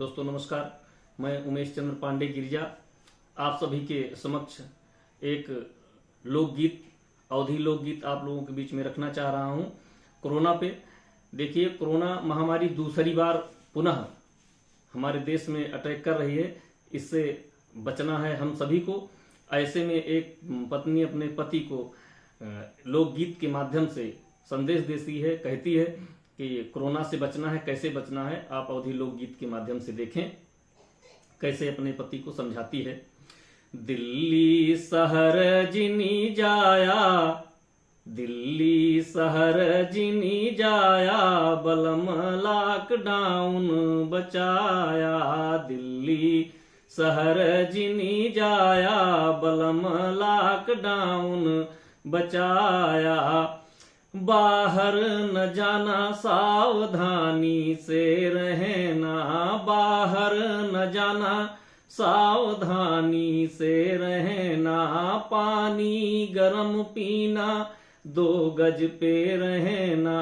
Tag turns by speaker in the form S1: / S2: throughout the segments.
S1: दोस्तों नमस्कार, मैं उमेश चंद्र पांडे गिरिजा आप सभी के समक्ष एक लोकगीत, अवधी लोकगीत आप लोगों के बीच में रखना चाह रहा हूं कोरोना पे। देखिए, कोरोना महामारी दूसरी बार पुनः हमारे देश में अटैक कर रही है। इससे बचना है हम सभी को। ऐसे में एक पत्नी अपने पति को लोकगीत के माध्यम से संदेश देती है, कहती है कि कोरोना से बचना है। कैसे बचना है आप अवधी लोकगीत के माध्यम से देखें कैसे अपने पति को समझाती है। दिल्ली शहर जिनी जाया, दिल्ली शहर जिनी जाया, बलम लॉकडाउन बचाया। दिल्ली शहर जिनी जाया, बलम लॉकडाउन बचाया। बाहर न जाना, सावधानी से रहना। बाहर न जाना, सावधानी से रहना। पानी गरम पीना, 2 गज पे रहना।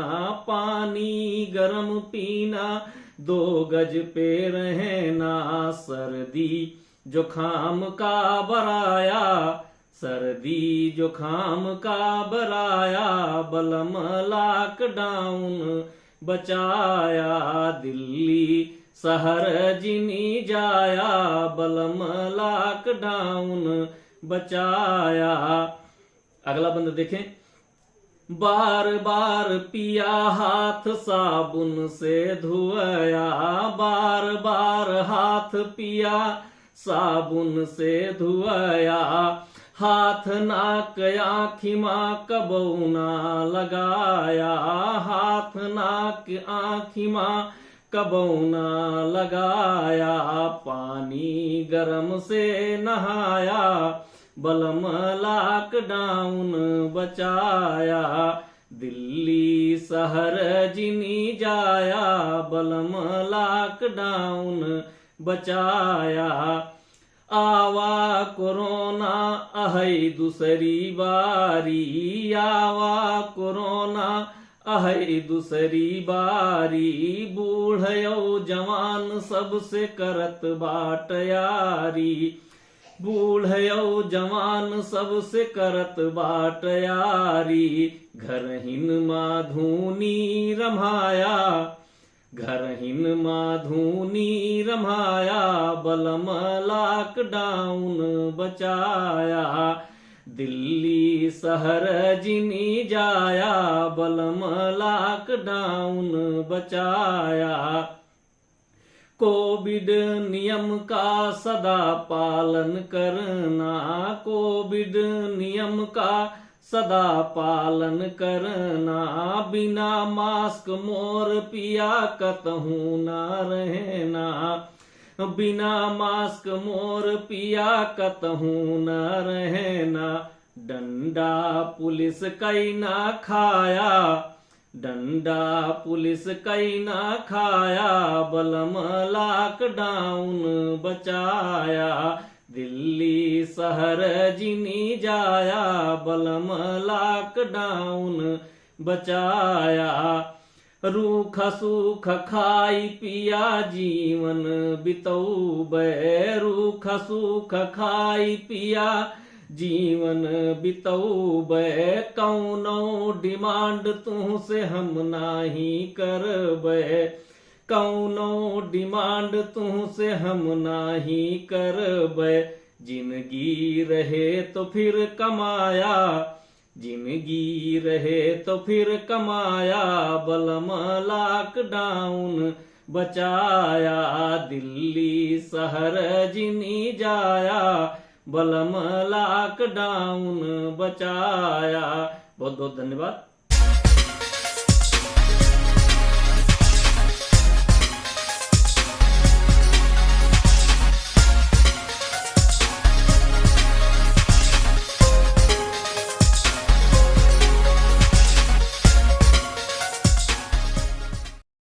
S1: पानी गरम पीना, 2 गज पे रहना। सर्दी जुखाम का बराया, सर्दी जुखाम का बराया, बलम लॉकडाउन बचाया। दिल्ली शहर जिनी जाया, बलम लॉकडाउन बचाया। अगला बंद देखें। बार बार पिया, हाथ साबुन से धोया। बार बार हाथ पिया, साबुन से धोया। हाथ नाक आँखिमा कबौ ना लगाया। हाथ नाक आँखिमा कबौ ना लगाया। पानी गरम से नहाया, बलम लॉकडाउन बचाया। दिल्ली शहर जिनी जाया, बलम लॉकडाउन बचाया। आवा कोरोना अहै दूसरी बारी, आवा कोरोना अहै दूसरी बारी। बूढ़यो जवान सबसे करत बाट यारी। बूढ़यो जवान सबसे करत बाट यारी। घरहीन माधुनी रमाया, घरहीन माधुनी रमाया, बलम लॉकडाउन बचाया। दिल्ली शहर जिनी जाया, बलम लॉकडाउन बचाया। कोविड नियम का सदा पालन करना, कोविड नियम का सदा पालन करना। बिना मास्क मोर पिया कतहूँ न रहना। बिना मास्क मोर पिया कतहूँ न रहना। डंडा पुलिस कई ना खाया, डंडा पुलिस कई ना खाया, बलम लॉकडाउन बचाया। दिल्ली शहर जिनी जाया, बलम लॉकडाउन बचाया। रूखा सूख खाई पिया, जीवन बितौबे। रूखा सूख खाई पिया, जीवन बितौबे। कौनो डिमांड तुहसे हम नाही करबे। कौनो डिमांड तुहसे हम नाही करबे। जिंदगी रहे तो फिर कमाया, जिंदगी रहे तो फिर कमाया, बलम लॉकडाउन बचाया। दिल्ली शहर जिनी जाया, बलम लॉकडाउन बचाया। बहुत बहुत धन्यवाद।